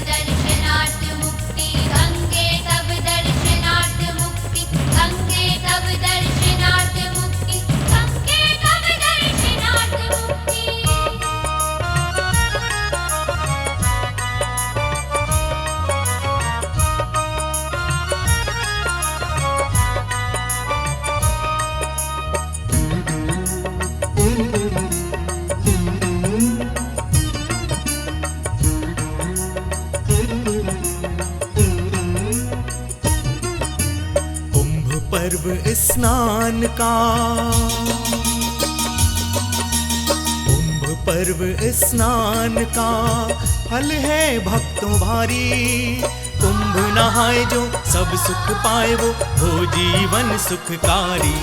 दर्शनार्थ मुक्ति, गंगे तव दर्शनार्थ मुक्ति, गंगे तव दर्शनार्थ मुक्ति, गंगे तव दर्शनार्थ मुक्ति। पर्व स्नान का, कुंभ पर्व स्नान का फल है भक्तों भारी। कुंभ नहाए जो सब सुख पाए वो जीवन सुखकारी।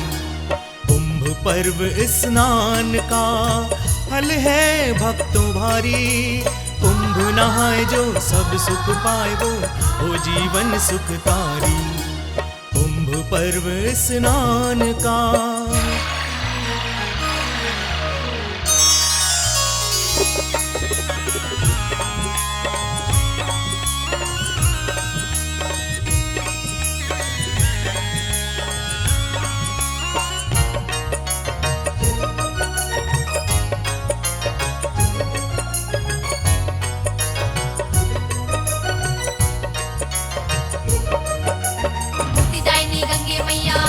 कुंभ पर्व स्नान का फल है भक्तों भारी। कुंभ नहाए जो सब सुख पाए वो जीवन सुखकारी। कुंभ पर्व स्नान का। मुक्तिदायिनी गंगे मैया,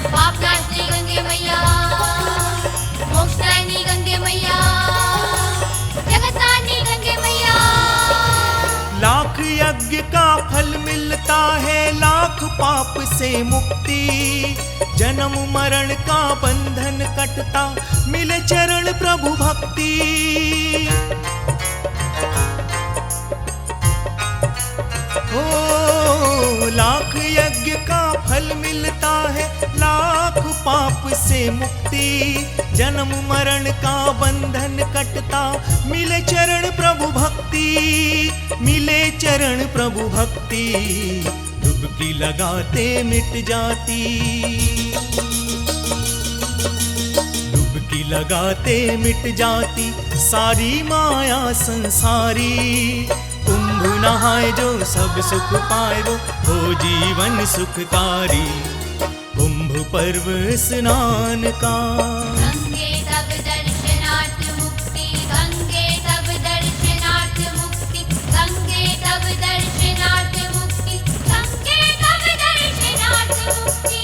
पापनाशनी गंगे मैया, मोक्षदायिनी गंगे मैया, जगतारिणी गंगे मैया। लाख यज्ञ का फल मिलता है, लाख पाप से मुक्ति। जन्म मरण का बंधन कटता, मिले चरण प्रभु भक्ति। ओ लाख यज्ञ का फल मिलता है, लाख पाप से मुक्ति। जन्म मरण का बंधन कटता, मिले चरण प्रभु भक्ति। मिले चरण प्रभु भक्ति, डुबकी लगाते मिट जाती। डुबकी लगाते मिट जाती सारी माया संसारी। कुंभ नहाए जो सब सुख पाए वो जीवन सुखकारी। कुंभ पर्व स्नान का। गंगे तव दर्शनार्थ मुक्ति, गंगे तव दर्शनार्थ मुक्ति, गंगे तव दर्शनार्थ मुक्ति, गंगे तव दर्शनार्थ मुक्ति।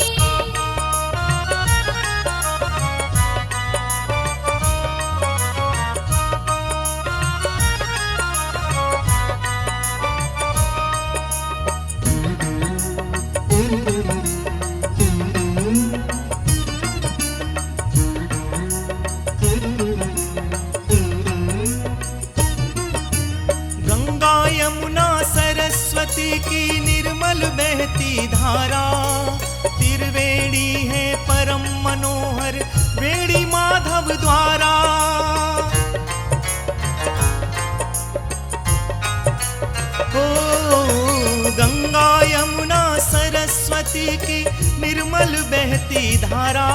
गंगा यमुना सरस्वती की निर्मल बहती धारा। त्रिवेणी है परम मनोहर, वेणी माधव द्वारा। ओ गंगा यमुना सरस्वती की निर्मल बहती धारा।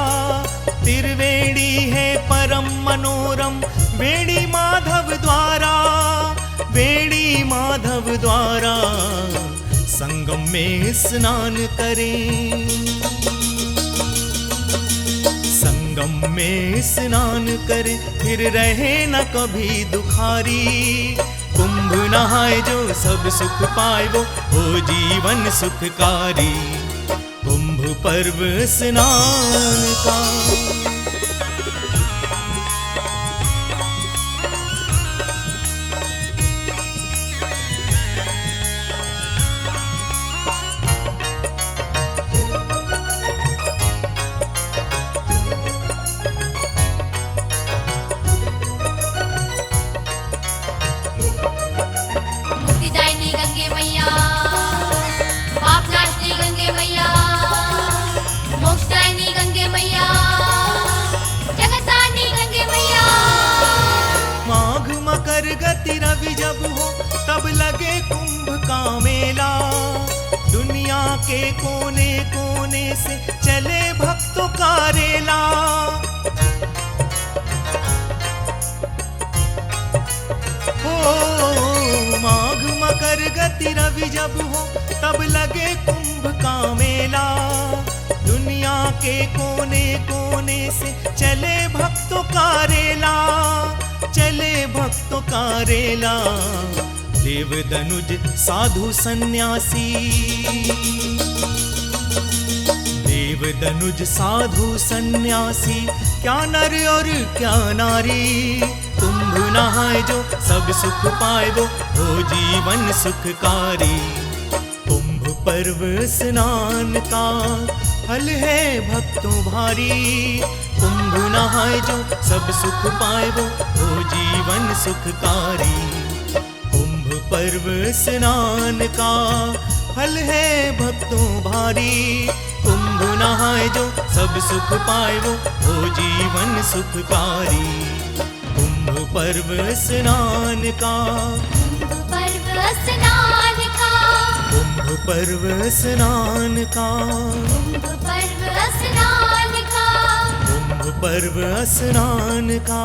त्रिवेणी है परम मनोरम, वेणी माधव द्वारा। वेणी माधव द्वारा संगम में स्नान करें। संगम में स्नान करें, फिर रहे न कभी दुखारी। कुंभ नहाए जो सब सुख पाए वो जीवन सुखकारी। कुंभ पर्व स्नान का। मुक्तिदायिनी गंगे मैया, पापनाशनी गंगे मैया, मोक्षदायिनी गंगे मैया, जगतारिणी गंगे मैया। माघ मकर गति रवि जब हो, तब लगे कुंभ का मेला। दुनिया के कोने कोने से चले भक्तों का रेला। ओ माघ परगति रवि जब हो तब लगे कुंभ का मेला। दुनिया के कोने कोने से चले भक्तों का रेला, चले भक्तों का रेला। देव दनुज साधु सन्यासी, देव दनुज साधु सन्यासी, क्या नर और क्या नारी। कुंभ नहाए जो सब सुख पाए वो हो जीवन सुखकारी। कुंभ पर्व स्नान का फल है भक्तों भारी। कुंभ नहाए जो सब सुख पाए वो हो जीवन सुखकारी। कुंभ पर्व स्नान का फल है भक्तों भारी। कुंभ नहाए जो सब सुख पाए वो हो जीवन सुखकारी। कुंभ पर्व स्नान का, पर्व स्नान का, कुंभ पर्व स्नान का, पर्व स्नान का, कुंभ पर्व स्नान का।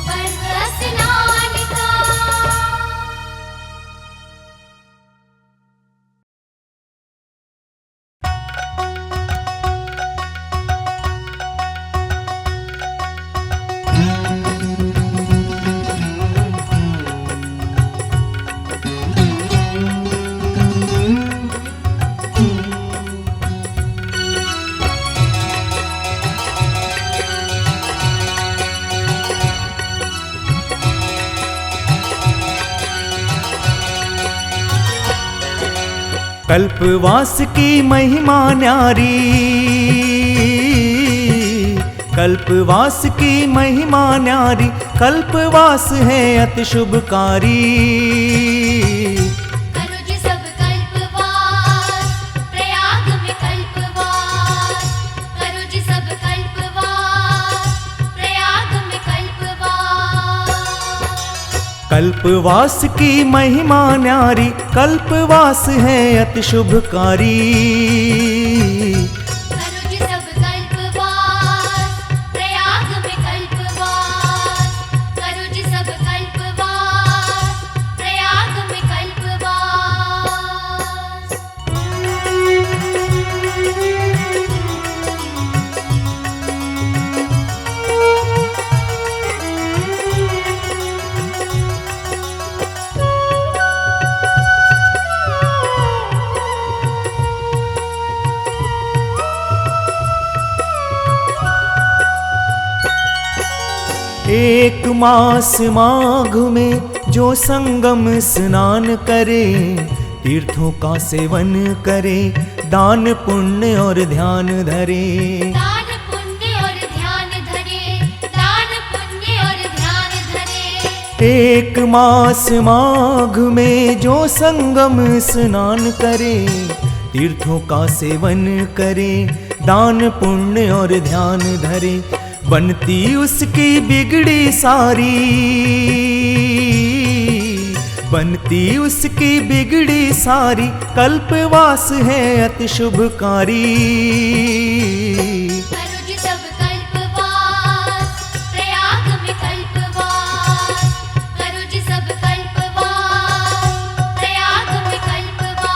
पर्व स्नान का। कल्पवास की महिमा न्यारी, कल्पवास की महिमा न्यारी। कल्पवास है अति शुभकारी। करो जी सब कल्पवास, प्रयाग में कल्पवास। करो जी सब कल्पवास, प्रयाग में कल्पवास। कल्पवास की महिमा न्यारी। कल्पवास है अति शुभकारी। करो जी सब कल्पवास, प्रयाग में कल्पवास। करो जी सब कल्पवास, प्रयाग में कल्पवास। एक मास माघ में जो संगम स्नान करे। तीर्थों का सेवन करे, दान पुण्य और ध्यान धरे। दान पुण्य और ध्यान धरे, दान पुण्य और ध्यान धरे। एक मास माघ में जो संगम स्नान करे। तीर्थों का सेवन करे, दान पुण्य और ध्यान धरे। बनती उसकी बिगड़ी सारी, बनती उसकी बिगड़ी सारी। कल्पवास है अति शुभकारी। करो जी सब कल्पवास, प्रयाग में कल्पवास। करो जी सब कल्पवास, प्रयाग में कल्पवास।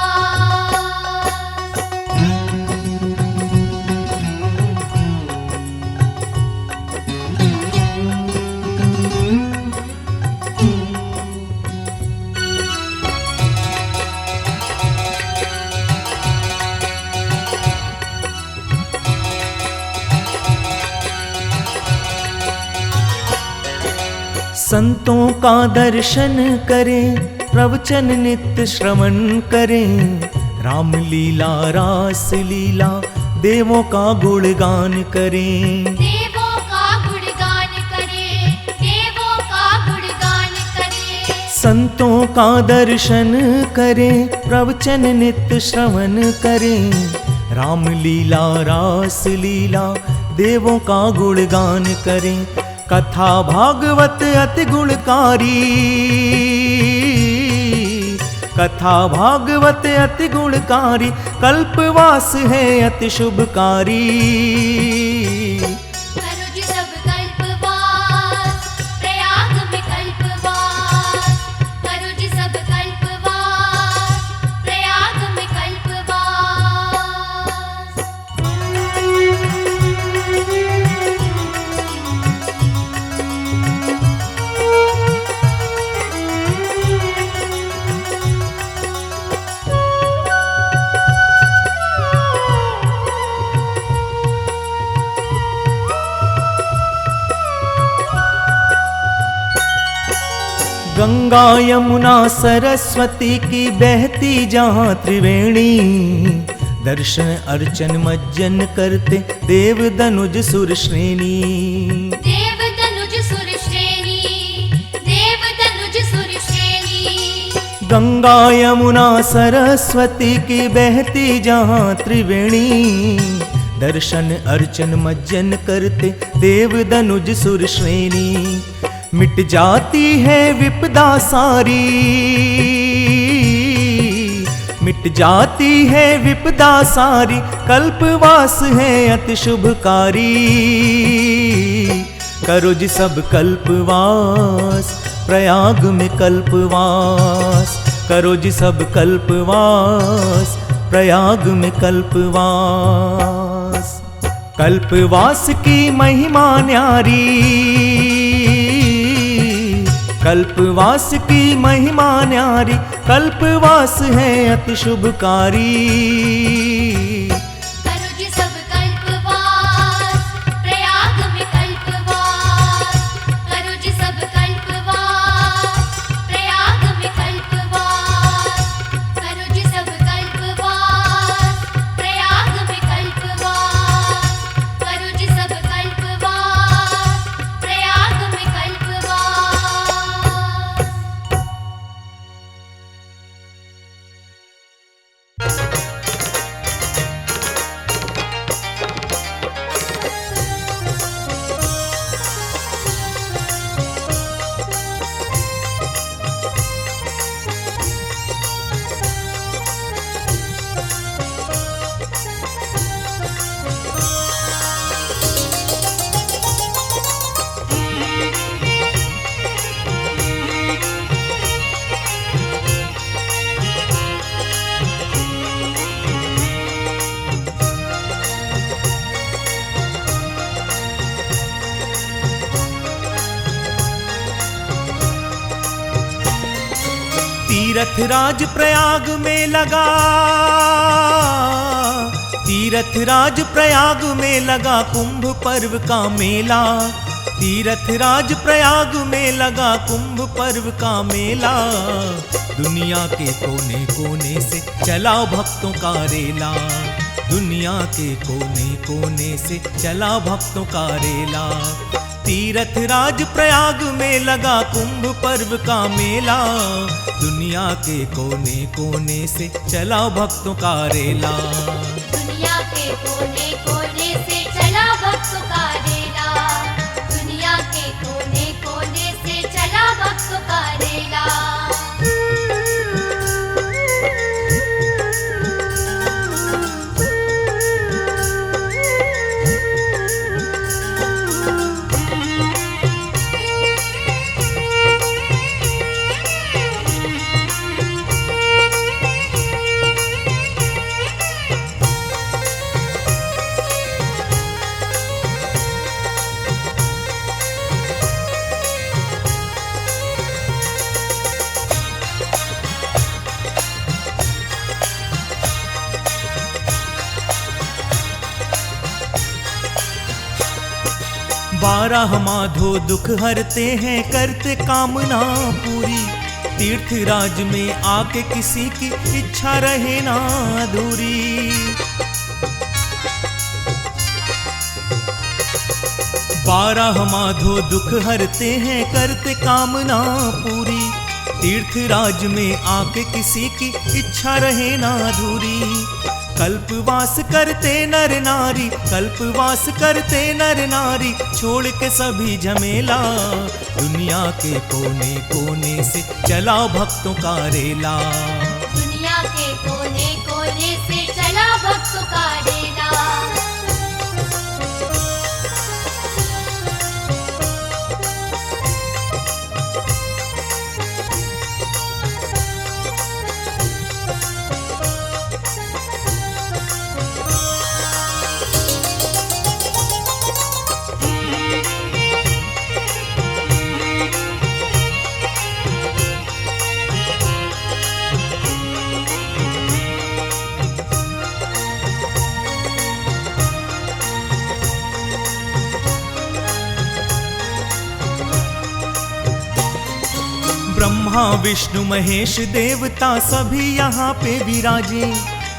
संतों का दर्शन करें, प्रवचन नित्य श्रवण करें। राम लीला रास लीला, देवों का गुणगान करें। देवों का गुणगान करें, देवों का गुणगान करें। संतों का दर्शन करें, प्रवचन नित्य श्रवण करें। राम लीला रास लीला, देवों का गुणगान करें। कथा भागवत अति गुणकारी, कथा भागवत अति गुणकारी। कल्पवास है अति शुभकारी। करो जी सब कल्पवास, प्रयाग में कल्पवास। करो जी सब कल्पवास, गंगा यमुना सरस्वती की बहती जहाँ त्रिवेणी, दर्शन अर्चन मज्जन करते देव दनुज सुर श्रेणी। देव तनुज सुर श्रेणी, देव तनुज सुर श्रेणी। गंगा यमुना सरस्वती की बहती जहाँ त्रिवेणी, दर्शन अर्चन मज्जन करते देव दनुज सुर श्रेणी। मिट जाती है विपदा सारी, मिट जाती है विपदा सारी, कल्पवास है अति शुभकारी। करो जी सब कल्पवास, प्रयाग में कल्पवास। करो जी सब कल्पवास, प्रयाग में कल्पवास। कल्पवास की महिमा न्यारी, कल्पवास की महिमा न्यारी, कल्पवास है अति शुभकारी। करो जी सब कल्पवास, प्रयाग में कल्पवास। करो जी सब कल्पवास, प्रयाग में कल्पवास। करो जी सब कल्पवास, प्रयाग में कल्पवास। करो जी सब कल्पवास, प्रयाग में कल्पवास। तीरथ राज प्रयाग में लगा, तीरथ राज प्रयाग में लगा कुंभ पर्व का मेला। तीरथ राज प्रयाग में लगा कुंभ पर्व का मेला। दुनिया के कोने कोने से चला भक्तों का रेला। दुनिया के कोने कोने से चला भक्तों का रेला। तीरथ राज प्रयाग में लगा कुंभ पर्व का मेला। दुनिया के कोने कोने से चला भक्तों का रेला। दुनिया के कोने कोने से चला भक्तों का रेला। दुनिया के कोने कोने से चला भक्तों का रेला। बारह माधो दुख हरते हैं करते कामना पूरी। तीर्थ राज में आके किसी की इच्छा रहे ना अधूरी। बारह माधो दुख हरते हैं करते कामना पूरी। तीर्थ राज में आके किसी की इच्छा रहे ना अधूरी। कल्पवास करते नर नारी, कल्पवास करते नर नारी, छोड़ के सभी झमेला। दुनिया के कोने कोने से चला भक्तों का रेला। दुनिया के कोने कोने से चला भक्तों का रेला। ब्रह्मा विष्णु महेश देवता सभी यहाँ पे विराजे।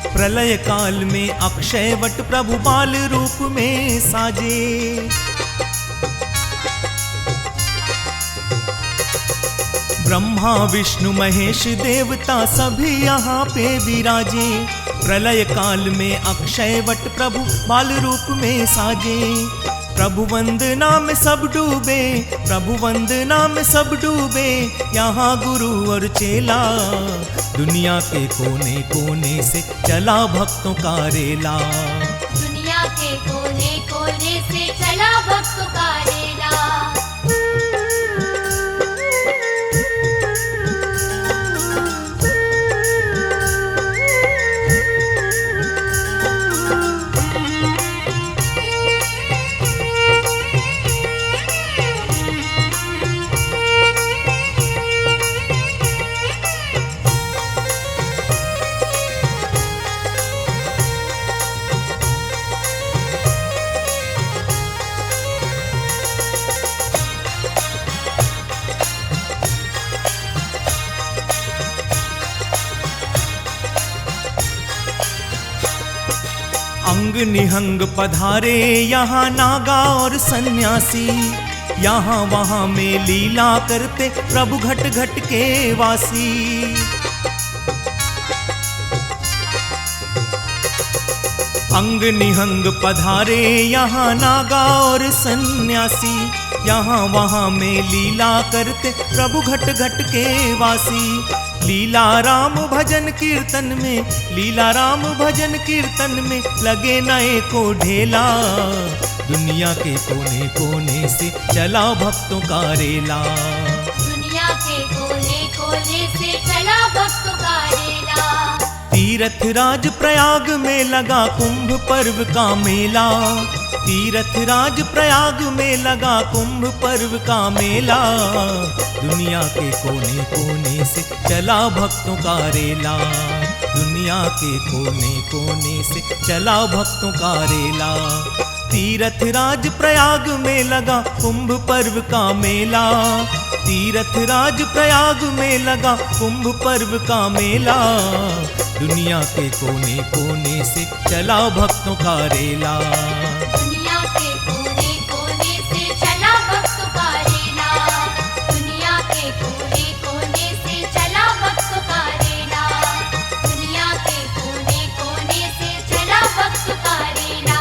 प्रलय काल में अक्षय वट प्रभु बाल रूप में साजे। ब्रह्मा विष्णु महेश देवता सभी यहाँ पे विराजे। प्रलय काल में अक्षय वट प्रभु बाल रूप में साजे। प्रभु वंदना में सब डूबे, प्रभु वंदना में सब डूबे, यहाँ गुरु और चेला। दुनिया के कोने कोने से चला भक्तों का रेला। दुनिया के कोने कोने से चला भक्तों का रेला। अंग निहंग पधारे यहाँ नागा और सन्यासी। यहाँ वहाँ में लीला करते प्रभु घट घट के वासी। अंग निहंग पधारे यहाँ नागा और सन्यासी। यहाँ वहाँ में लीला करते प्रभु घट घट के वासी। लीला राम भजन कीर्तन में, लीला राम भजन कीर्तन में लगे नए को ढेला। दुनिया के कोने कोने से चला भक्तों का रेला। दुनिया के कोने कोने से चला भक्तों का रेला। तीरथ राज प्रयाग में लगा कुंभ पर्व का मेला। तीरथ राज प्रयाग में लगा कुंभ पर्व का मेला। दुनिया के कोने कोने से चला भक्तों का रेला। दुनिया के कोने कोने से चला भक्तों का रेला। तीरथ राज प्रयाग में लगा कुंभ पर्व का मेला। तीरथ राज प्रयाग में लगा कुंभ पर्व का मेला। दुनिया के कोने कोने से चला भक्तों का रेला। दुनिया के कोने कोने से चला भक्तों का रेला। दुनिया के कोने कोने से चला भक्तों का रेला। दुनिया के कोने कोने से चला भक्तों का रेला।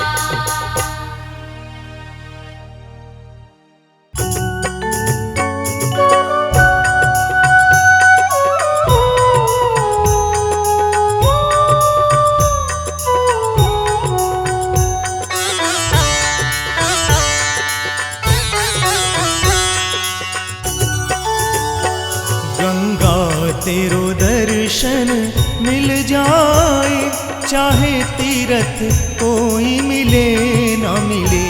तेरो दर्शन मिल जाए, चाहे तीरथ कोई मिले ना मिले।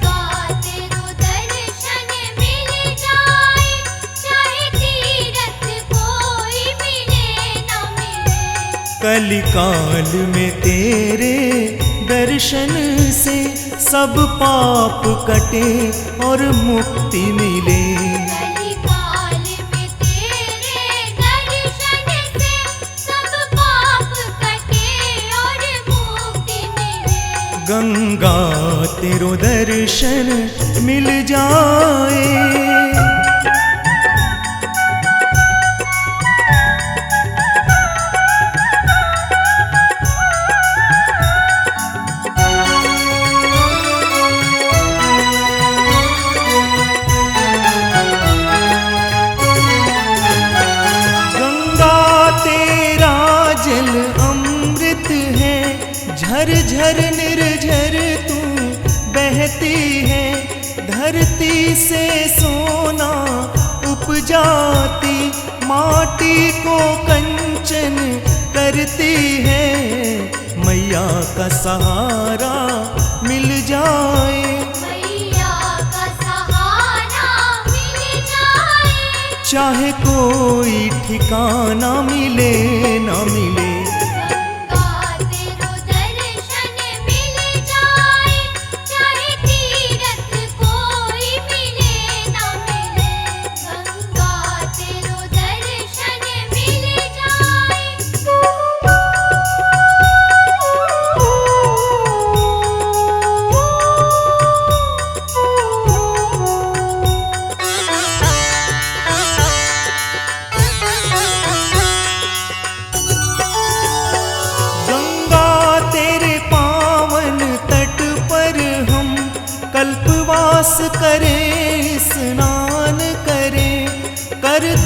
गंगा तेरो दर्शन मिल जाए, चाहे तीरथ कोई मिले ना मिले। कलिकाल में तेरे दर्शन से सब पाप कटे और मुक्ति मिले। गंगा तेरो दर्शन मिल जाए। गंगा तेरा जल अमृत है, झर झर निर्झर तू बहती है। धरती से सोना उपजाती, माटी को कंचन करती है। मैया का सहारा मिल जाए, मैया का सहारा मिल जाए। चाहे कोई ठिकाना मिले ना मिले। गंगा तेरो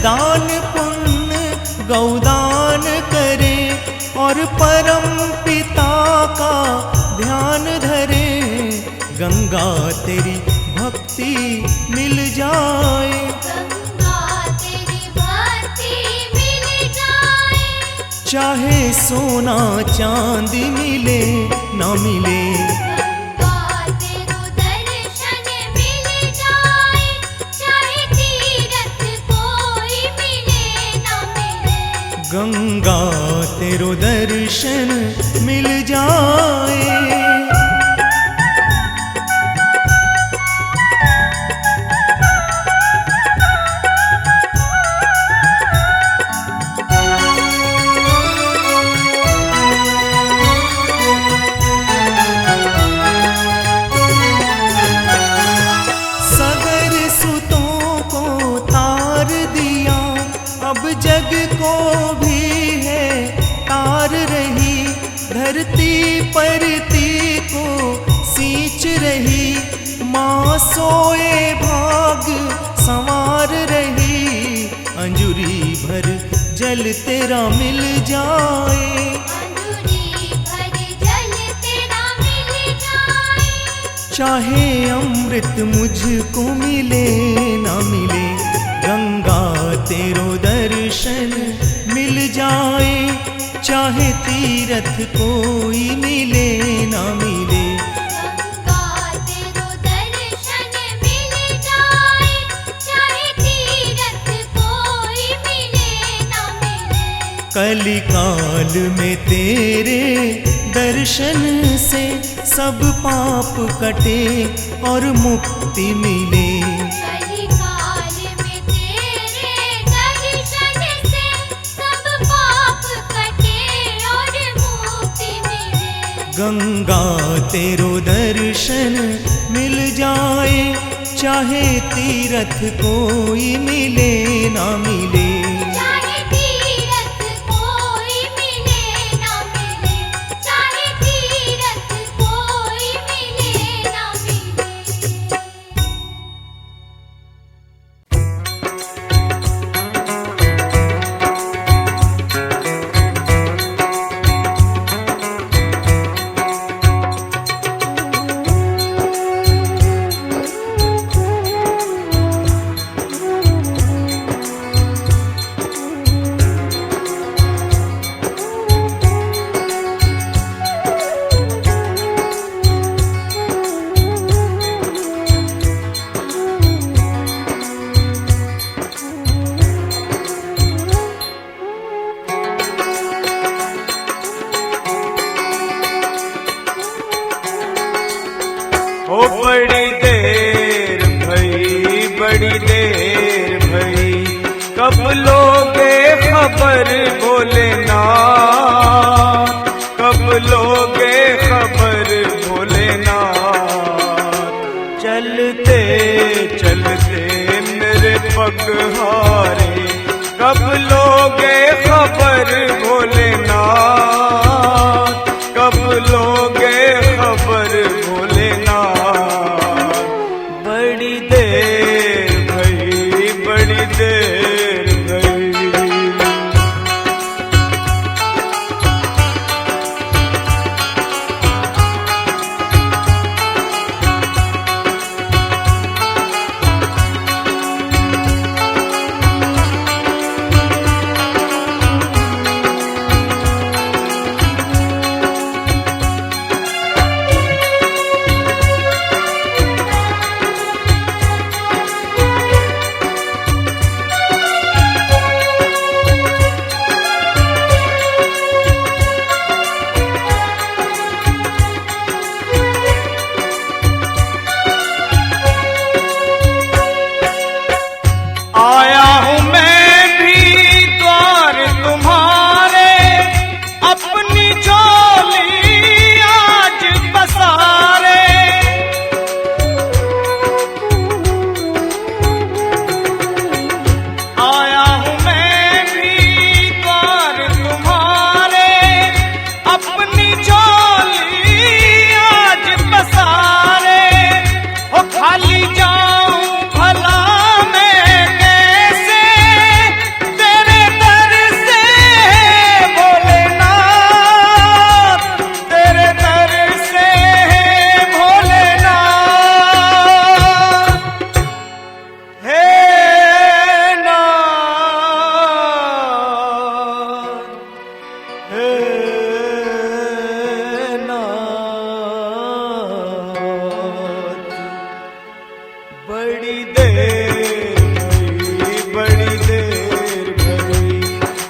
दान पुण्य गौदान करे और परम पिता का ध्यान धरे। गंगा तेरी भक्ति मिल जाए, गंगा तेरी भक्ति मिल जाए। चाहे सोना चांदी मिले ना मिले, गंगा तेरो दर्शन मिल जाए। चाहे तीरथ कोई मिले ना मिले, गंगा तेरो दर्शन मिल जाए। सगर सुतों को तार दिया, अब जग को भी है तार रही। धरती परती को सींच रही, माँ सोए भाग संवार रही। अंजुरी भर जल तेरा मिल जाए, अंजुरी भर जल तेरा मिल जाए। चाहे अमृत मुझको मिले ना मिले, गंगा तेरो दर्शन मिल जाए। चाहे तीरथ कोई मिले ना मिले, गंगा तेरो दर्शन मिल जाए। चाहे तीरथ कोई मिले ना मिले, कलिकाल में तेरे दर्शन से सब पाप कटे और मुक्ति मिले। कलिकाल में तेरे दर्शन से सब पाप कटे और मुक्ति मिले, गंगा तेरो दर्शन मिल जाए। चाहे तीरथ कोई मिले ना मिले, चाहे तीरथ कोई मिले ना मिले। चाहे तीरथ कोई मिले ना मिले। ओ बड़ी देर भई, बड़ी देर भई, कब लोगे खबर भोलेनाथ, कब लोगे खबर भोलेनाथ। चलते चलते मेरे पग हारे, कब लोगे खबर भोलेनाथ, कब लोगे खबर भोलेनाथ। बड़ी देर भई, बड़ी देर भई।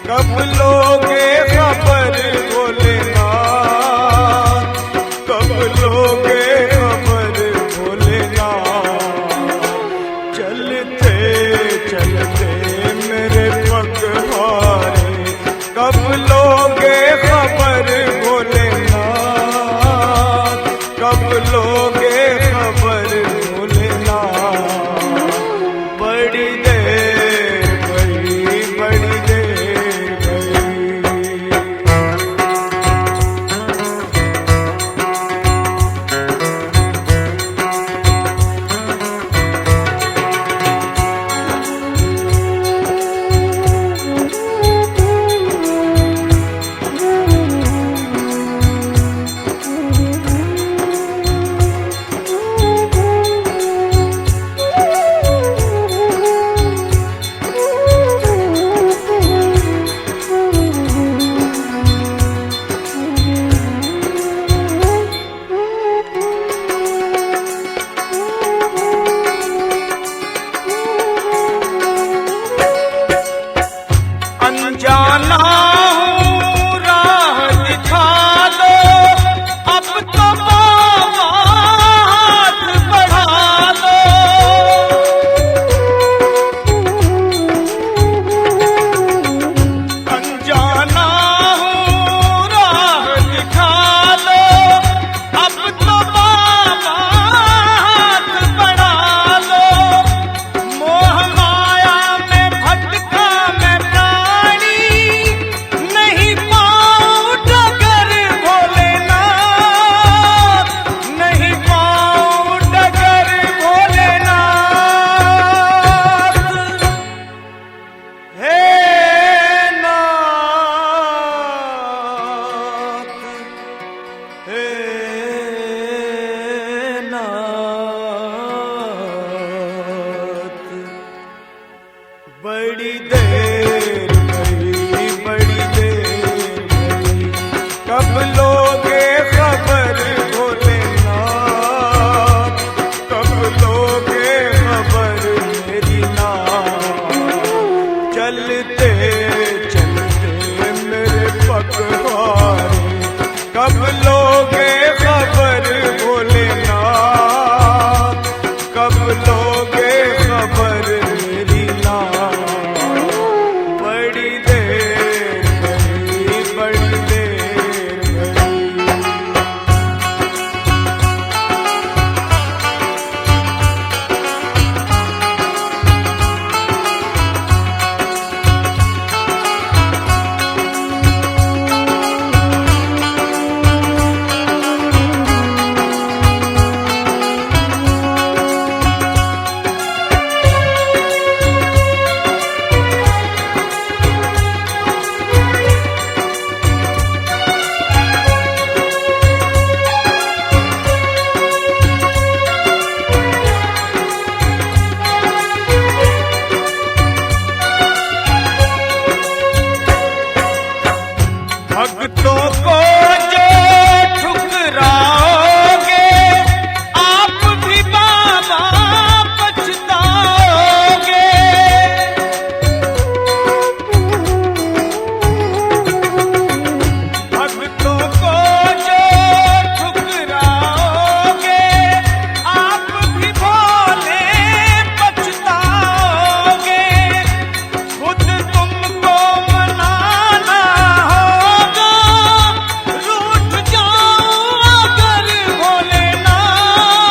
कब लोगे खबर भोलेनाथ, कब लोगे खबर भोलेनाथ। चलते चलते मेरे पगवारे, कब लोगे खबर भोलेनाथ, कब लोगे खबर भोलेनाथ। बड़ी देर भई, बड़ी देर भई। अनजाना हूँ राह दिखा दो, अब तो बाबा हाथ बढ़ा दो। अनजाना हूँ राह दिखा दो, अब तो बाबा हाथ बढ़ा दो। मोह माया में भटका मैं प्राणी, नहीं पाऊं डगर भोलेनाथ, नहीं पाऊं डगर भोलेनाथ। हे नाथ, हे नाथ। बड़ी देर भई, बड़ी देर भई। कब लोगे खबर भोलेनाथ, कब लोगे खबर मेरी नाथ। चलते चलते मेरे पगवारे, कब लोगे खबर भोलेनाथ, कब लोगे खबर मेरी नाथ। बड़ी देर भई, बड़ी देर भई। भक्तों को जो ठुकराओगे, आप भी बाबा पछताओगे। भक्तों को जो ठुकराओगे, आप भी भोले पछताओगे। खुद तुमको मनाना होगा, रूठ जाऊं अगर भोलेनाथ,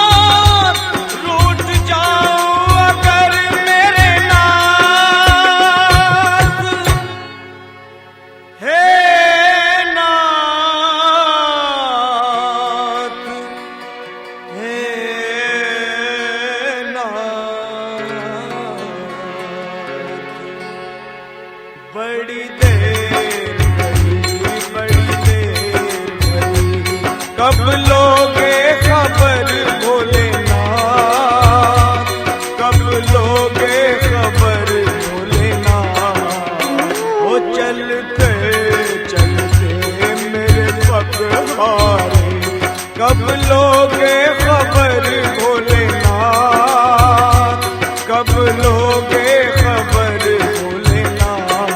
रूठ जाऊं अगर मेरे नाथ। हे नाथ, हे नाथ। बड़ी देर भई, बड़ी देर भई। कब लोगे खबर भोलेनाथ, कब लोगे खबर भोलेनाथ। ओ चलते चलते मेरे पगवारे, कब लोगे खबर भोलेनाथ, कब लोगे खबर भोलेनाथ।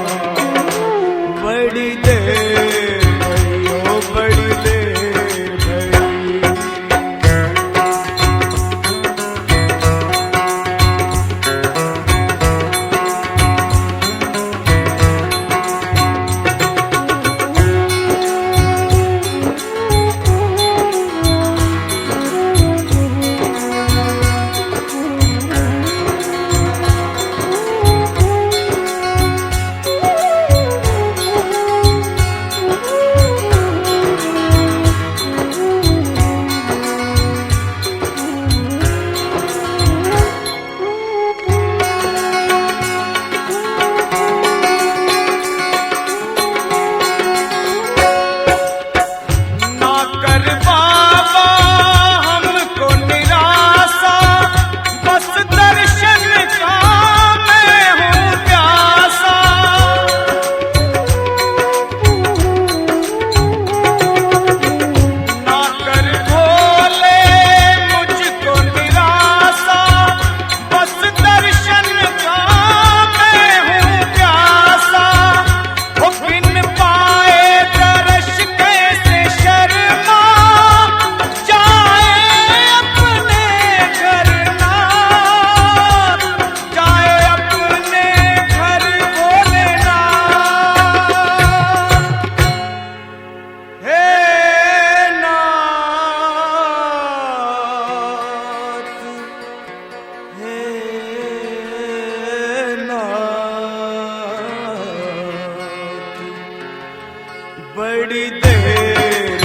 बड़ी देर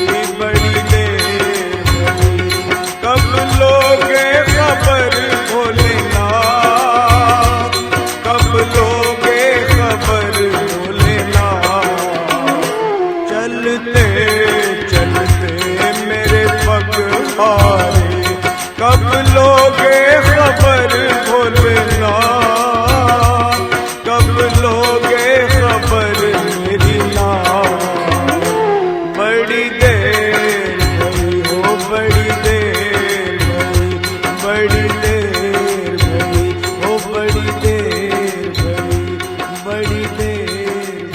भई, बड़ी देर भई, कब लोगे खबर भोलेनाथ, कब लोगे खबर भोलेनाथ। चलते चलते मेरे पग हारे, कब लोगे खबर भोलेनाथ, कब लोगे खबर मेरी नाथ। बड़ी देर भई हो, बड़ी देर भई, बड़ी देर भई हो, बड़ी देर भई, बड़ी देर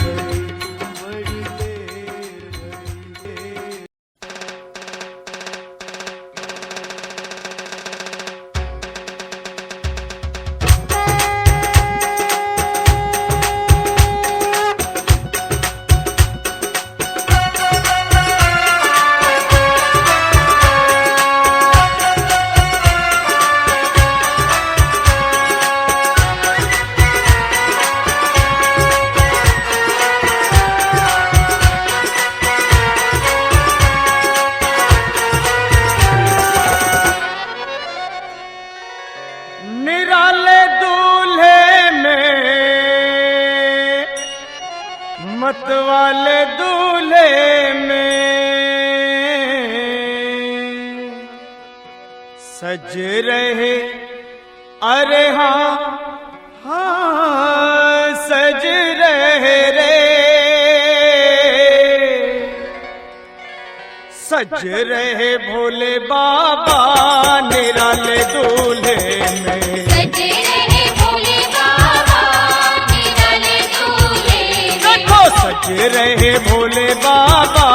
भई, बड़ी देर भई। निराले दूल्हे में मतवाले दूल्हे में सज रहे, अरे हाँ हाँ सज रहे रे, सज रहे भोले बाबा निराले दूल्हे में। सजे रहे भोले बाबा निराले दूल्हे में। देखो सज रहे भोले बाबा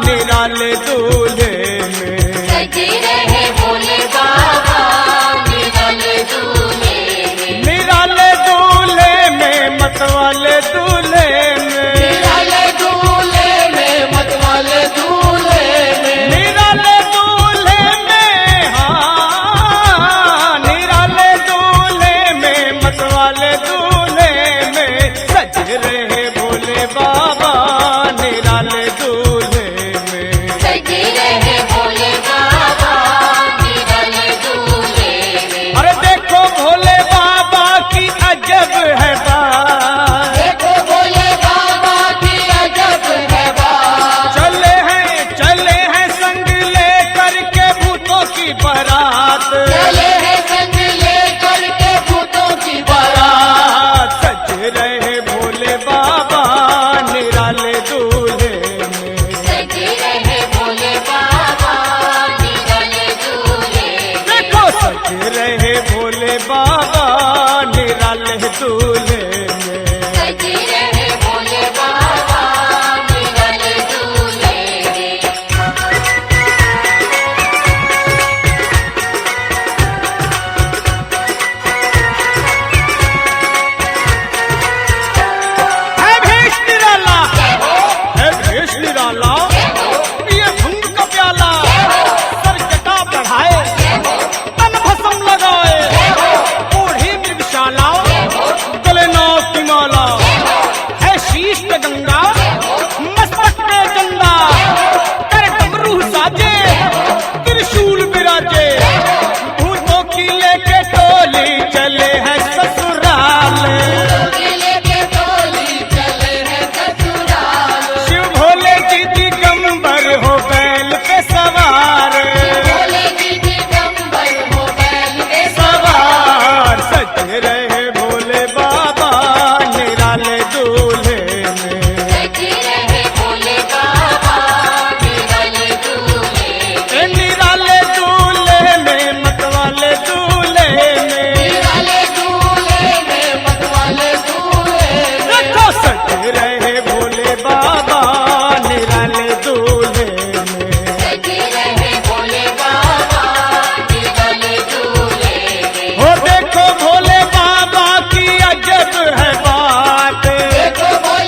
निराले दूल्हे में। सजे रहे भोले बाबा निराले दूल्हे में। निराले दूल्हे में मतवाले दूल्हे में। निराले दूल्हे में मतवाले दूल्हे में। निराले दूल्हे में, हाँ निराले दूल्हे में मतवाले दूल्हे में सज रहे भोले बाबा निराले दूल्हे में। सजे रहे भोले बाबा निराले दूल्हे में। अरे देखो भोले बाबा की अजब है बात, देखो भोले बाबा की अजब है बात। चले हैं संग लेकर के भूतों की बारात। चले हैं संग लेकर के भूतों की बारात। सज रहे भोले बाबा निराले दूल्हे में। सजे रहे भोले बाबा निराले दूल्हे में। देखो सज रहे भोले बाबा निराले दूल्हे में। सजे रहे भोले बाबा निराले दूल्हे में। है भेष निराला, है भेष निराला, ये धुन का प्याला, सर जटा बढ़ाए, तन भस्म लगाए, ओढ़ी मृगशाला, गले नाग की माला, है शीश पे गंगा, मस्तक पे गंगा, कर डमरू साजे, त्रिशूल विराजे, भूतों की लेके टोली चले हैं ससुराल। किले के टोली चले हैं ससुराल। शिव भोले जी दिगंबर हो बैल पे सवार, भोले जी दिगंबर हो बैल पे सवार सज रहे भोले बाबा निराले दूल्हे में। सजे रहे भोले बाबा निराले दूल्हे में। निराले दूल्हे में मतवाले दूल्हे में। निराले दूल्हे में मतवाले दूल्हे में। देखो सज रहे भोले बाबा निराले दूल्हे में। सजे रहे भोले बाबा निराले दूल्हे में। हो देखो भोले बाबा की अजब है बात, देखो भोले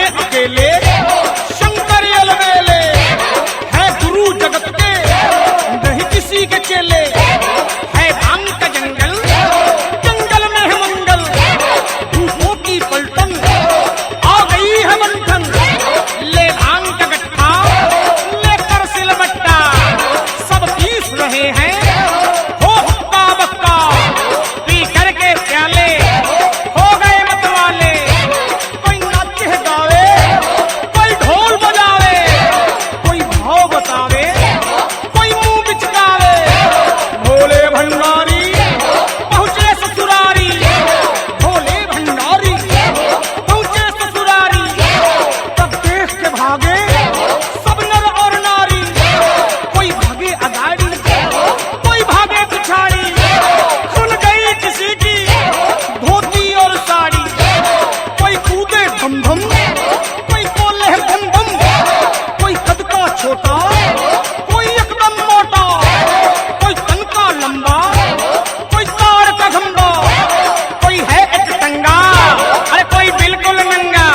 हैं अकेले शंकर अलबेले, है गुरु जगत के नहीं किसी के चेले, है भांग का जंगल, जंगल में है मंगल, धूपों की पलटन आ गई है मंथन, ले भांग का गट्ठा लेकर सिलबट्टा, सब पीस रहे हैं हो हुक्का बक्का, पी करके प्याले हो गए मतवाले, कोई नाचे गावे कोई ढोल बजावे, कोई भाव बतावे कोई मुंह बिचकावे, भोले भंडारी पहुंचे ससुरारी, भोले भंडारी पहुंचे ससुरारी, तब देख के भागे सब नर और नारी, कोई भागे अगाड़ी कोई भागे पिछाड़ी, खुल गई किसी की धोती और साड़ी, कोई कूदे धम धम कोई बोले धम धम, कोई कद का छोटा कोई एकदम मोटा, कोई तन का लंबा कोई तार का खंबा, कोई है एक टंगा अरे कोई बिल्कुल नंगा,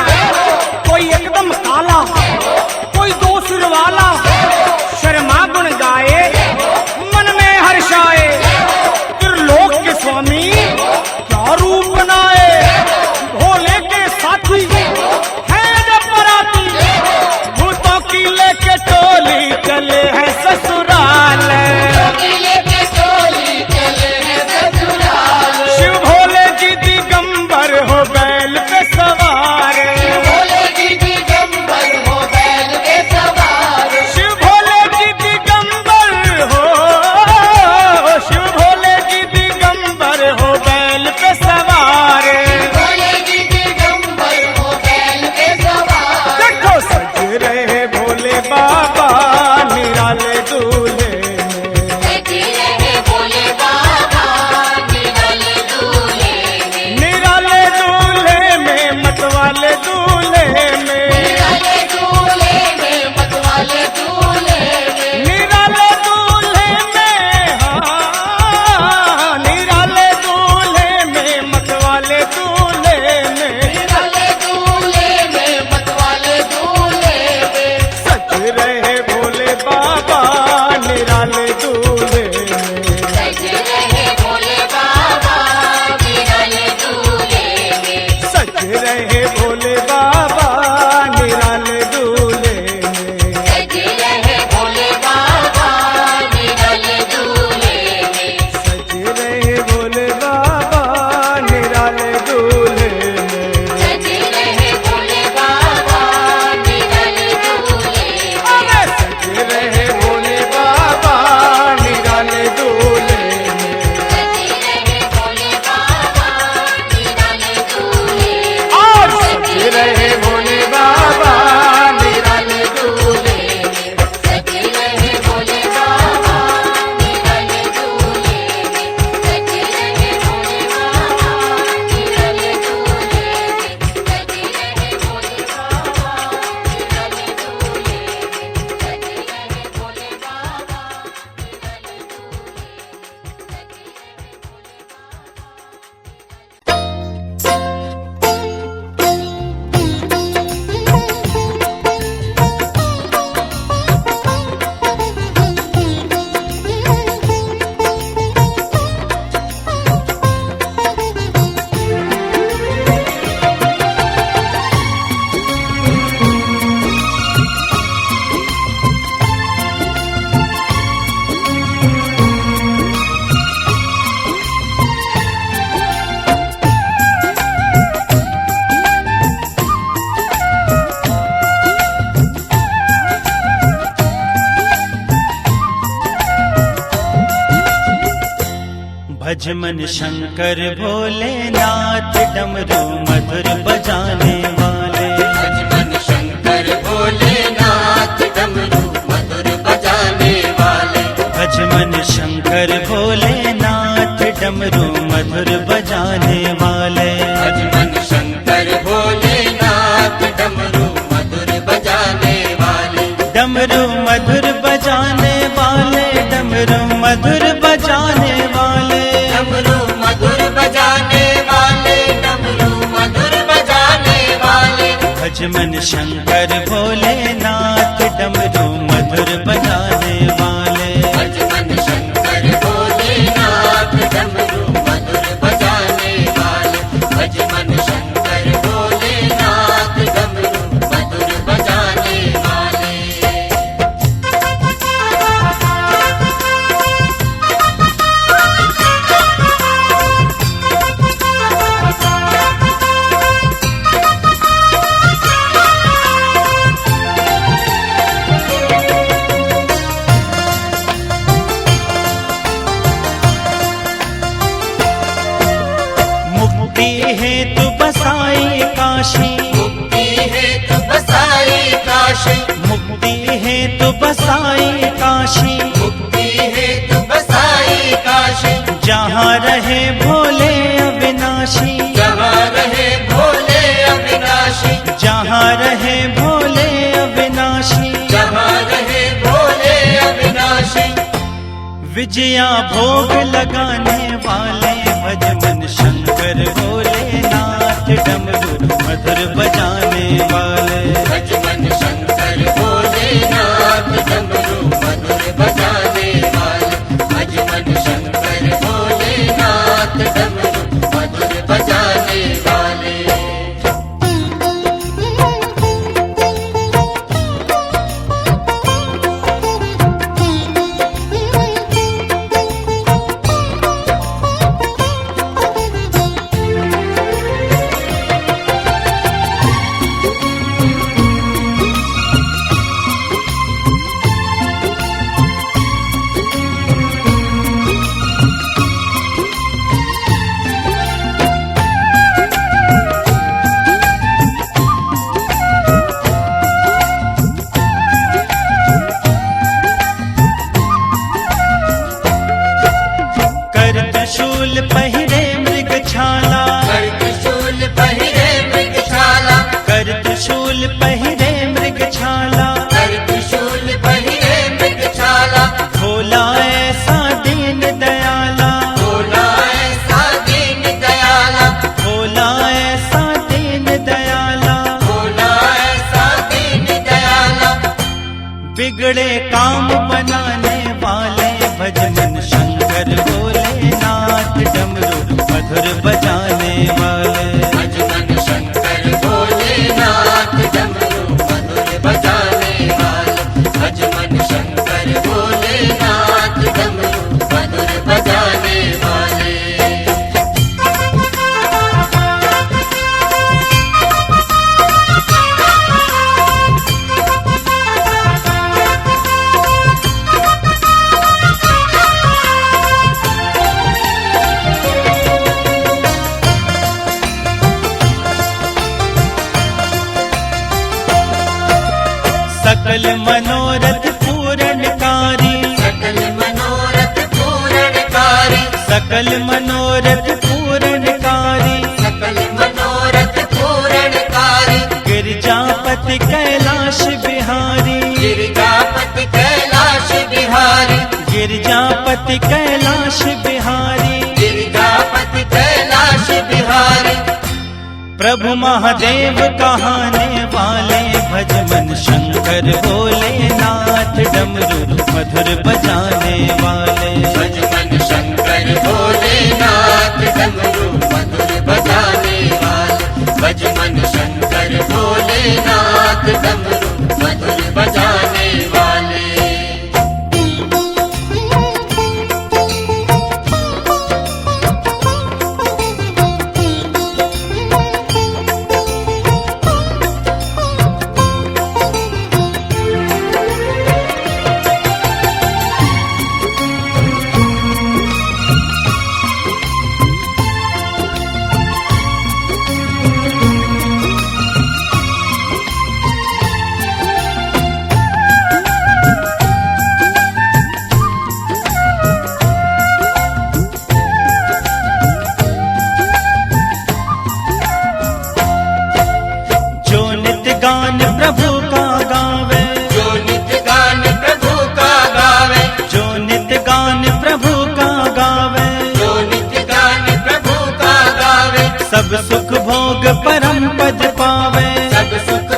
कोई एकदम काला कोई दो सिर वाला, शर्मा गुण गाए मन में हर्षाए, त्रिलोक के स्वामी क्या रूप बनाए, भोले के साथी है जब बराती, भूतों की लेके टोली चले हैं ससुराल, शिव भोले जी दिगंबर हो बैल पे सवार, शिव भोले जी दिगंबर हो बैल पे सवार, शिव भोले जी दिगंबर हो बैल पे सवार, देखो सज रहे भोले बाबा निराले दूल्हे में, निराले दूल्हे में मतवाले दूल्हे में, निराले दूल्हे में मतवाले दूल्हे में, निराले दूल्हे में हाँ, निराले दूल्हे में मतवाले दूल्हे में, निराले दूल्हे में मतवाले दूल्हे में, सज रहे भोले बाबा निराले दूल्हे में, सज रहे भोले बाबा निराले दूल्हे में, सज रहे भोले बाबा निराले दूल्हे में, सज रहे भोले बाबा निराले दूल्हे में, सज रहे भोले बाबा निराले दूल्हे में, सज रहे भोले बाबा निराले दूल्हे में, अरे सज रहे भोले बाबा निराले दूल्हे में, सज रहे भोले बाबा निराले दूल्हे में, आज सज रहे भोले बाबा निराले दूल्हे में, सज रहे भोले बाबा निराले दूल्हे में, सज रहे भोले बाबा निराले दूल्हे में, सज रहे भोले बाबा निराले दूल्हे में, सज रहे भोले बाबा निराले भज मन शंकर भोलेनाथ डमरू मधुर बजाने वाले, भज मन शंकर भोलेनाथ डमरू मधुर बजाने वाले, भज मन शंकर भोलेनाथ डमरू मधुर बजाने वाले, भज मन शंकर भोलेनाथ डमरू मधुर बजाने वाले, डमरू मधुर बजाने वाले, डमरू मधुर बजाने वाले, डमरू मधुर बजाने वाले, डमरू मधुर बजाने वाले, भज भज मन शंकर भोलेनाथ डमरू मधुर बजाने वाले। भज मन शंकर भोलेनाथ डमरू मधुर बजाने वाले। भज मन शंकर भोलेनाथ डमरू मधुर बजाने वाले। मुक्ति हेतु बसाई काशी, मुक्ति हेतु बसाई काशी। मुक्ति हेतु बसाई काशी, मुक्ति हेतु बसाई काशी। जहाँ रहे भोले अविनाशी, जहाँ रहे भोले अविनाशी। जहाँ रहे भोले अविनाशी। जहाँ रहे भोले अविनाशी। विजया भोग लगाने वाले भज मन शंकर भोलेनाथ डमरू मधुर बजाने वाले। भज मन शंकर भोलेनाथ डमरू मधुर बजाने वाले। भज मन शंकर भोलेनाथ डमरू मधुर बजाने वाले। कर त्रिशूल पहिरे मृग छाला, कर त्रिशूल पहिरे मृग छाला। कर त्रिशूल पहिरे मृग छाला। कर त्रिशूल पहिरे मृग छाला। भोला ऐसा दीन दयाला, भोला ऐसा दीन दयाला। भोला ऐसा दीन दयाला। भोला ऐसा दीन दयाला। बिगड़े काम बनाने वाले भज मन शंकर भोलेनाथ डमरू मधुर बजाने वाले। भज मन शंकर भोलेनाथ डमरू मधुर बजाने वाले। भज मन शंकर भोलेनाथ डमरू मधुर बजाने वाले। सकल मनोरथ पूरणकारी, सकल मनोरथ पूरणकारी। सकल मनोरथ पूरणकारी। सकल मनोरथ पूरणकारी। गिरजापति कैलाश बिहारी, गिरिजापति कैलाश बिहारी। गिरजापति कैलाश बिहारी। गिरिजापति कैलाश बिहारी। प्रभु महादेव कहाने वाले भज मन शंकर भोलेनाथ डमरू मधुर बजाने वाले। भज मन शंकर भोलेनाथ डमरू मधुर बजाने वाले। भज मन शंकर भोलेनाथ डमरू मधुर बजाने वाले। गान प्रभु का गावे, जो नित्य गान प्रभु का गावे, जो नित्य गान प्रभु का गावे, जो नित्य गान प्रभु का गावे, सब सुख भोग परम पद पावे, सब सुख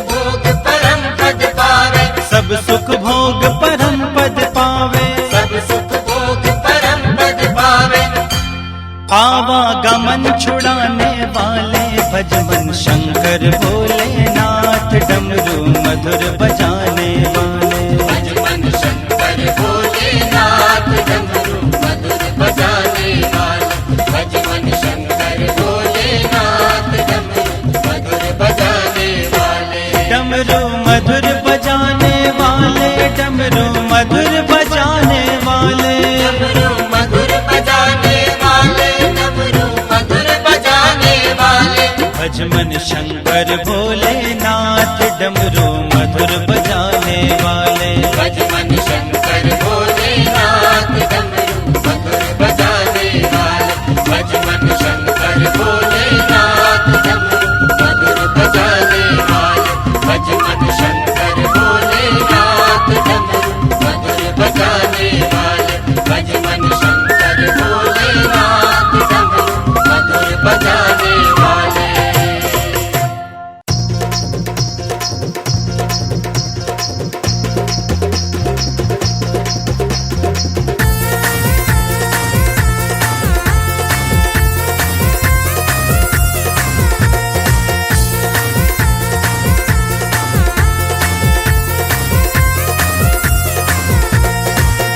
भोलेनाथ डमरू मधुर बजाने वाले। भज मन शंकर भोलेनाथ डमरू मधुर बजाने वाले। भज मन शंकर भोलेनाथ डमरू मधुर बजाने वाले। डमरू मधुर बजाने वाले, डमरू मधुर बजाने वाले। डमरू मधुर बजाने वाले, डमरू मधुर बजाने वाले। भज मन शंकर भोलेनाथ डमरू मधुर बजाने वाले। भज मन शंकर भोलेनाथ डमरू मधुर बजाने वाले। भज मन शंकर भोलेनाथ डमरू मधुर बजाने वाले। भज मन शंकर भोलेनाथ डमरू मधुर बजाने वाले। भज मन शंकर भोलेनाथ डमरू मधुर बजाने वाले।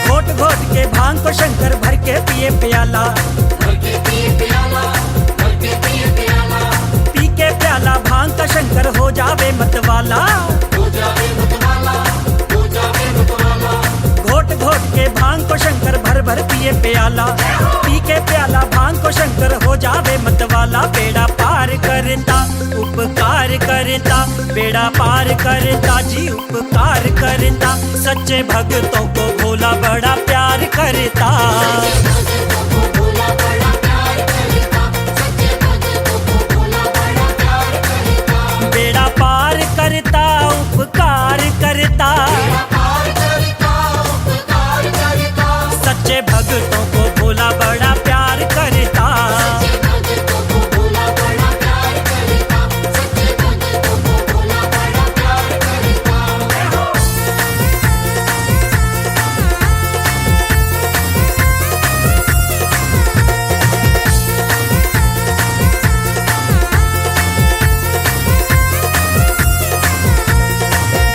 घोट घोट के भांग को शंकर भर के पिए प्याला। पी के प्याला भांग का शंकर हो जावे मतवाला। घोट घोट के भांग को शंकर भर भर पिए प्याला। पी के प्याला भांग को शंकर हो जावे मतवाला। बेड़ा पार करता उपकार करता, बेड़ा पार करता जी उपकार करता। सच्चे भक्तों को भोला बड़ा प्यार करता। बेड़ा पार करता उपकार करता, सच्चे भक्तों को भोला बड़ा प्यार करता।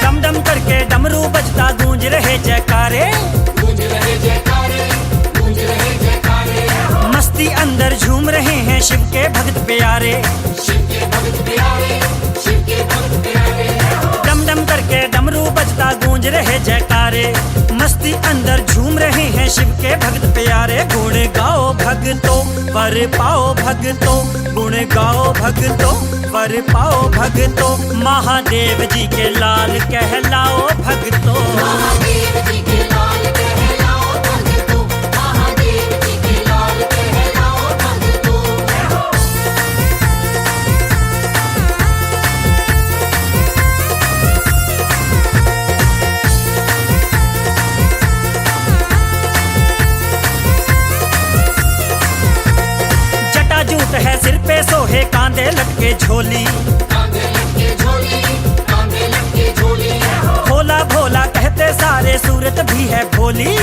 डम डम करके डमरू बजता गूंज रहे जयकारे। मस्ती अंदर झूम रहे हैं शिव के भक्त प्यारे। डम डम करके डमरू बजता गूंज रहे जयकारे। मस्ती अंदर झूम रहे हैं शिव के भक्त प्यारे। गुण गाओ भक्तों वर पाओ भक्तों, गुण गाओ भक्तों वर पाओ भक्तों। महादेव जी के लाल कहलाओ भक्तों। जटाजूट है सिर पे सोहे, कांधे लटके झोली। भोला भोला कहते सारे, सूरत भी है भोली।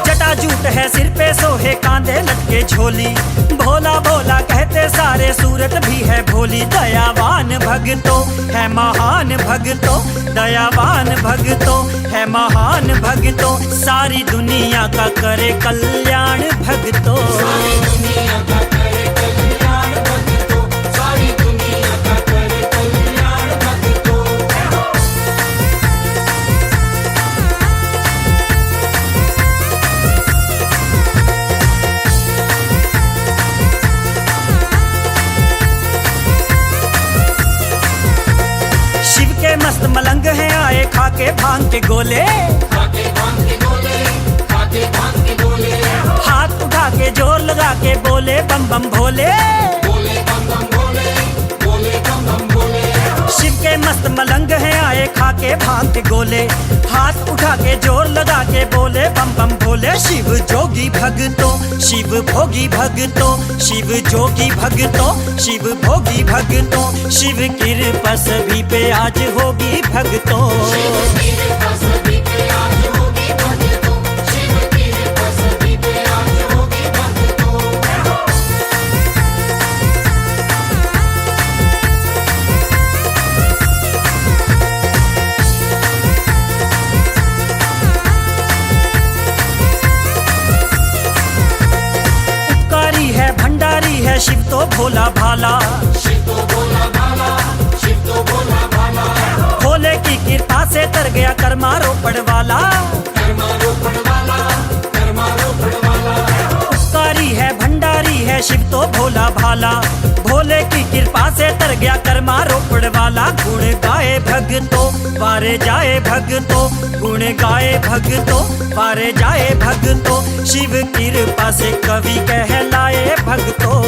जटाजूट है सिर पे सोहे, कांधे लटके झोली। भोला भोला कहते सारे, सूरत भी है भोली। दयावान भक्तों है महान भक्तों, दयावान भक्तों है महान भक्तों। सारी दुनिया का करे कल्याण भक्तों। शिव के मस्त मलंग हैं आए खाके भांग के गोले। हाथ उठा के जोर लगा के बोले बम बम भोले। शिव के मस्त मलंग हैं आए खाके भांग के गोले। हाथ उठा के जोर लगा के बोले बम बम भोले। शिव जोगी भक्तों शिव भोगी भक्तों, शिव जोगी भक्तों शिव भोगी भक्तों। शिव कृपा सभी पे आज होगी भक्तों। भोला भाला, भोले की कृपा से तर गया कर्मा रोपड़ वाला। उपकारी है भंडारी है शिव तो भोला भाला, भोले की कृपा से तर गया कर्मा रोपड़ वाला। गुण गाए भगतों पारे जाए भगतों, गुण गाए भगतों पारे जाए भगतों, शिव कृपा से कवि कहलाए भगतों।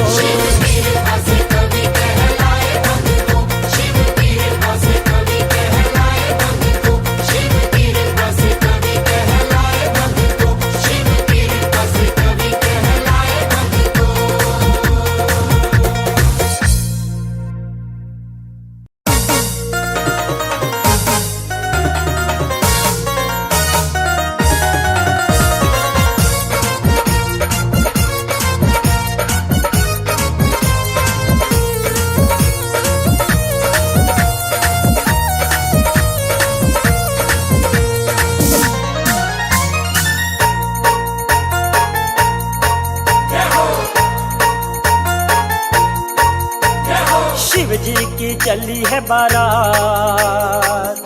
शिव जी की चली है बारात,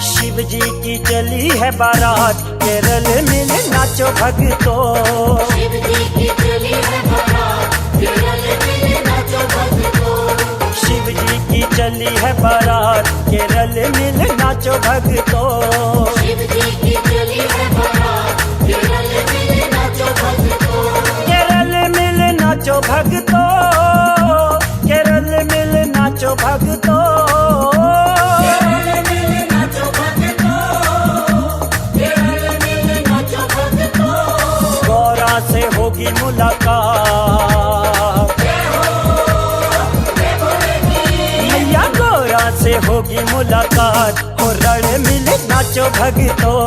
शिव जी की चली है बारात, केरल मिल नाचो भगतों। शिव जी की चली है बारात, केरल मिल नाचो भगतों। शिव जी की चली है बारात, केरल मिल नाचो भगतों। शिव जी की चली है बारात, केरल मिल नाचो भगतों। केरल मिल नाचो भगतों, केरल मिल नाचो भगतों। केरल मिल नाचो भगतों, केरल मिल नाचो भगतों। गौरा से होगी मुलाकात, मैया गौरा से होगी मुलाकात, और रण मिल नाचो भगतों।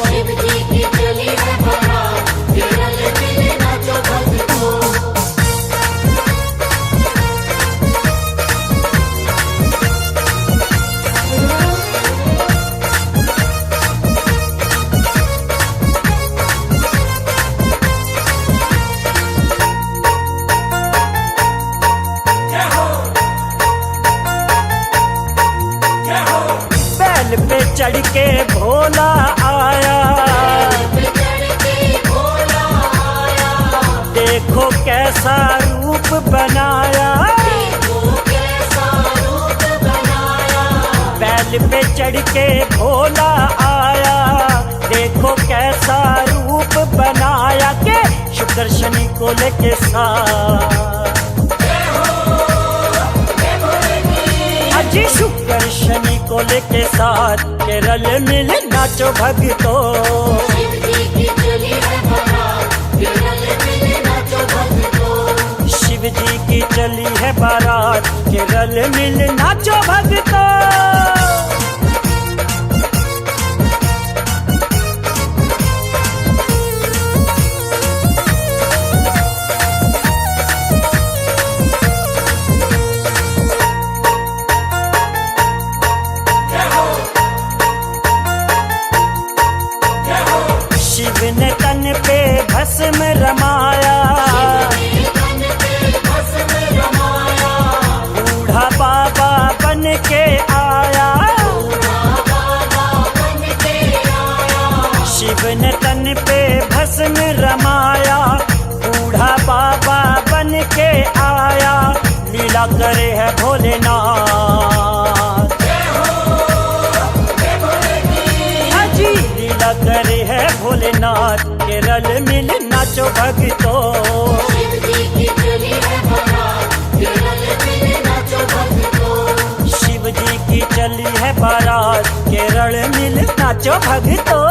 शिव जी की चली है बारात, केरल मिल नाचो भगतों। बैल पे चढ़ के भोला आया, देखो कैसा रूप बनाया। बैल पे चढ़ के भोला आया, देखो कैसा रूप बनाया, के शुक्र शनि को लेके साथ। अजी शुक्र शनि को लेके साथ, केरल मिल नाचो भगतों। शिव जी की चली है बारात, केरल मिल नाचो भगतों। शिव जी की चली है बारात, केरल मिल नाचो भगतों। शिव ने तन पे भस्म रमाया, बूढ़ा बाबा बन के आया। शिव ने तन पे भस्म रमाया, बूढ़ा बाबा बन के आया, लीला करे है भोलेनाथ। हाजी लीला करे है भोलेनाथ, केरल मिल नाचो भगतों। शिव जी की चली है बारात, केरल मिल नाचो भगतों। शिव जी की चली है बारात, केरल मिल नाचो भगतों।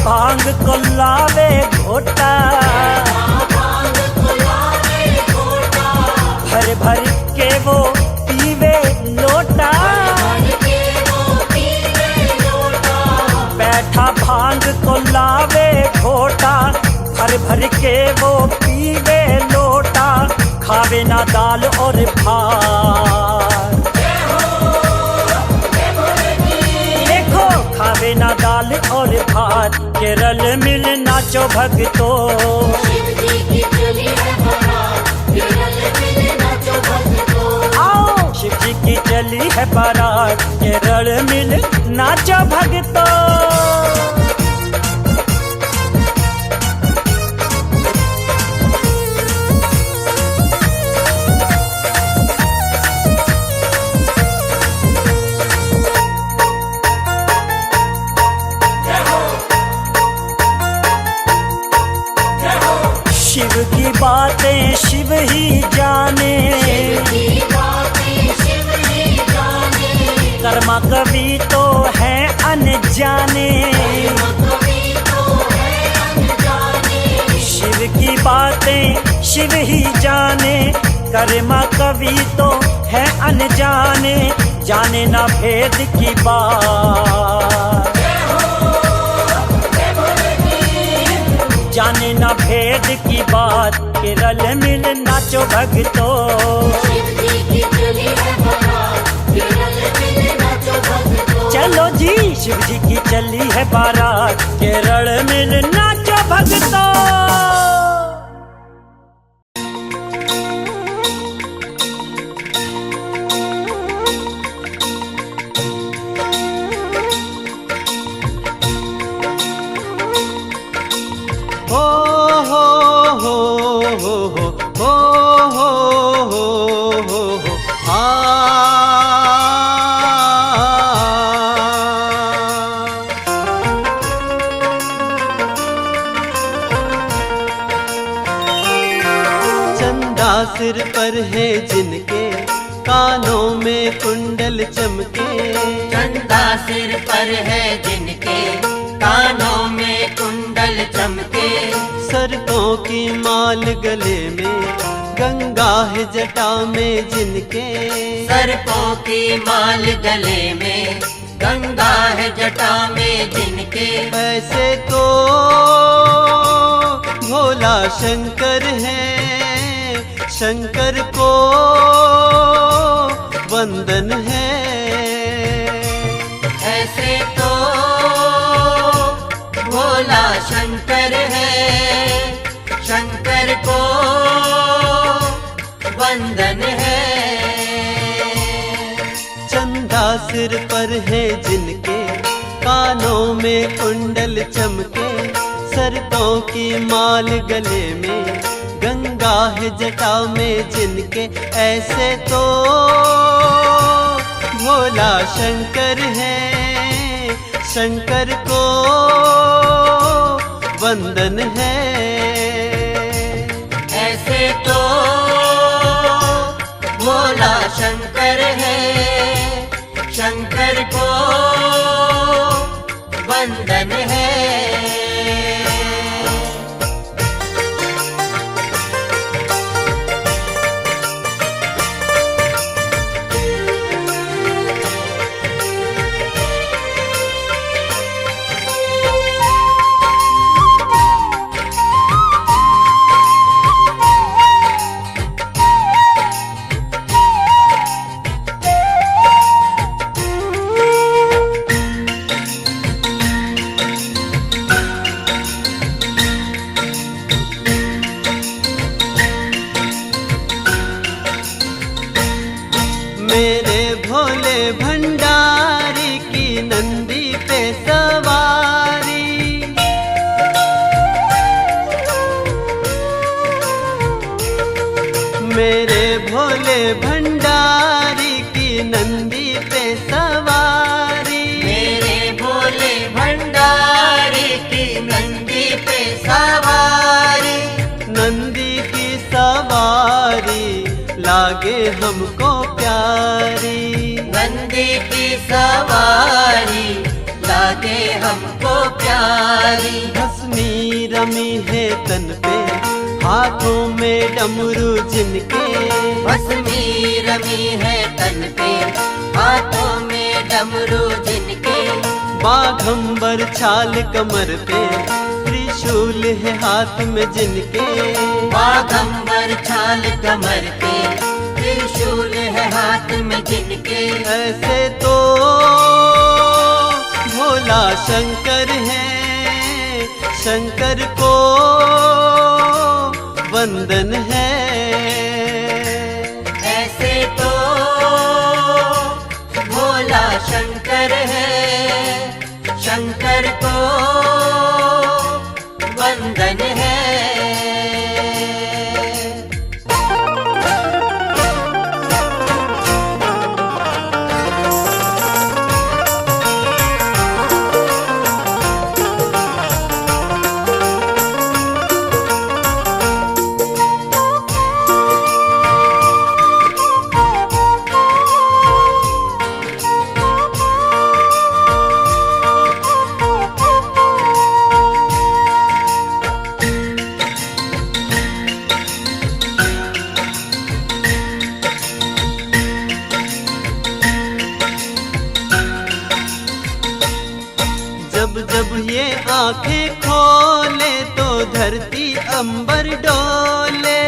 भांग को लावे घोटा, भर भर के वो पीवे लोटा। भांग को लावे घोटा, भर भर के वो पीवे लोटा, खावे ना दाल और भात। देखो खावे ना दाल और भात, केरल मिल नाचो भक्तो। आओ शिव जी की चली है बारात, केरल मिल नाचो भक्तो। शिव की बातें शिव ही जाने, कर्मा कवि तो है अनजाने। शिव की बातें शिव ही जाने, कर्मा कवि तो है अनजाने, जाने ना भेद की बात, जाने ना भेद की बात, केरल मिल नाचो भक्तो। चलो जी शिव जी की चली है बारात, केरल मिल नाचो भक्तो। सिर पर है जिनके, कानों में कुंडल चमके। चंदा सिर पर है जिनके, कानों में कुंडल चमके। सरकों की माल गले में, गंगा है जटा में जिनके। सरकों की माल गले में, गंगा है जटा में जिनके। ऐसे तो भोला शंकर है, शंकर को वंदन है। ऐसे तो भोला शंकर है, शंकर को वंदन है। चंदा सिर पर है जिनके, कानों में कुंडल चमके। सरकों की माल गले में, गंगा है जटा में जिनके। ऐसे तो भोला शंकर है, शंकर को वंदन है। ऐसे तो भोला शंकर है, शंकर को वंदन है। मेरे भोले भंडारी की नंदी पे सवारी। मेरे भोले भंडारी की नंदी पे सवारी। मेरे भोले भंडारी की नंदी पे सवारी। नंदी की सवारी लागे हमको प्यारी। नंदी की सवारी लागे हमको प्यारी। भस्मी रमी है तन पे, हाथों में डमरू जिनके। भस्मी रमी है तन पे, हाथों में डमरू जिनके। बाघंबर छाल कमर पे, त्रिशूल है हाथ में जिनके। बाघंबर छाल कमर पे, त्रिशूल है हाथ में जिनके। ऐसे तो भोला शंकर है, शंकर को वंदन है। ऐसे तो भोला शंकर है, शंकर को वंदन है। जब जब ये आंखें खोले तो धरती अंबर डोले।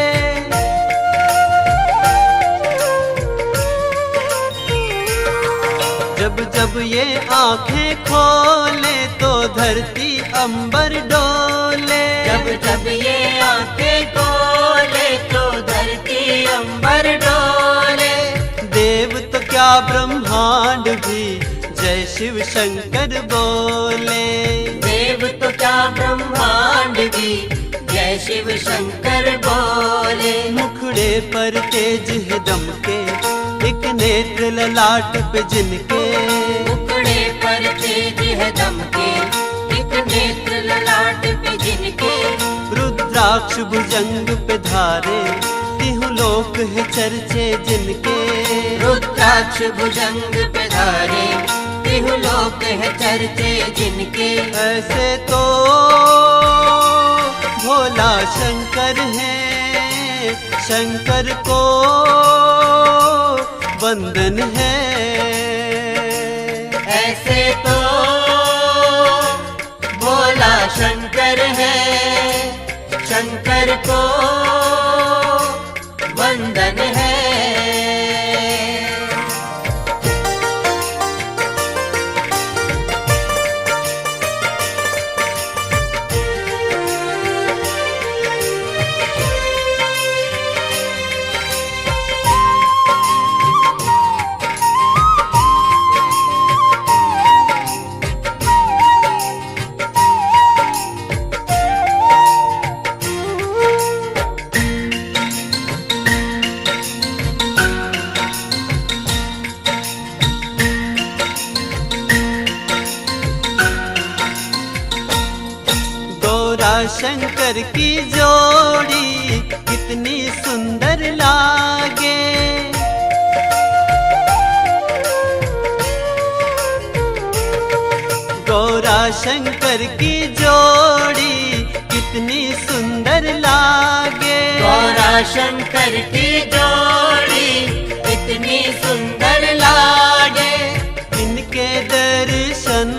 जब जब ये आंखें खोले तो धरती अंबर डोले। जब जब ये आंखें खोले तो धरती अंबर डोले। देव तो क्या ब्रह्मांड भी जय शिव शंकर बोले। देव तो क्या ब्रह्मांड भी जय शिव शंकर बोले। मुखड़े पर तेज है दम के, एक नेत्र ललाट पे जिनके। मुखड़े पर तेज है दम के, एक नेत्र ललाट पे जिनके। रुद्राक्ष भुजंग पे धारे, तिहु लोक है चर्चे जिनके। रुद्राक्ष भुजंग पे धारे, तिहु लोक है चर्चे जिनके। ऐसे तो भोला शंकर है, शंकर को वंदन है। ऐसे तो भोला शंकर है, शंकर को वंदन है। शंकर की जोड़ी कितनी सुंदर लागे। गौरा शंकर की जोड़ी कितनी सुंदर लागे। गौरा शंकर की जोड़ी कितनी सुंदर लागे। इनके दर्शन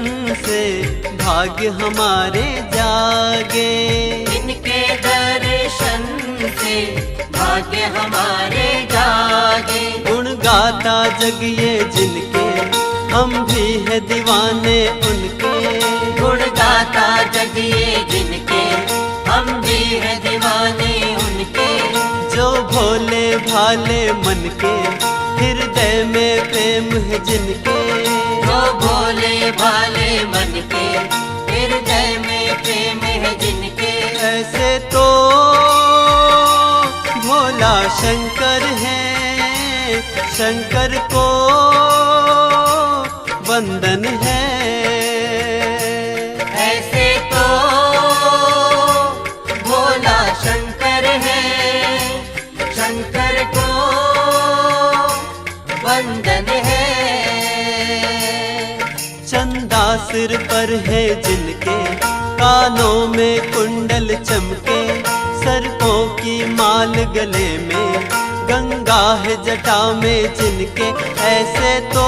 से भाग्य हमारे जागे। इनके दर्शन से भाग्य हमारे जागे। गुण गाता जग ये जिनके, हम भी है दीवाने उनके। गुण गाता जग ये जिनके, हम भी है दीवाने उनके। जो भोले भाले मन के, हृदय में प्रेम है जिनके। जो भोले भाले मन के, हृदय में प्रेम है जिनके। ऐसे तो भोला शंकर है, शंकर को वंदन है। ऐसे तो भोला शंकर है, शंकर को वंदन है। चंदा सिर पर है जिनके, कानों में कुंडल चमके। सर्पों की माल गले में, गंगा है जटा में जिनके। ऐसे तो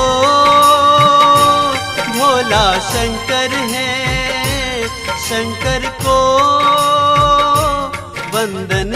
भोला शंकर है, शंकर को वंदन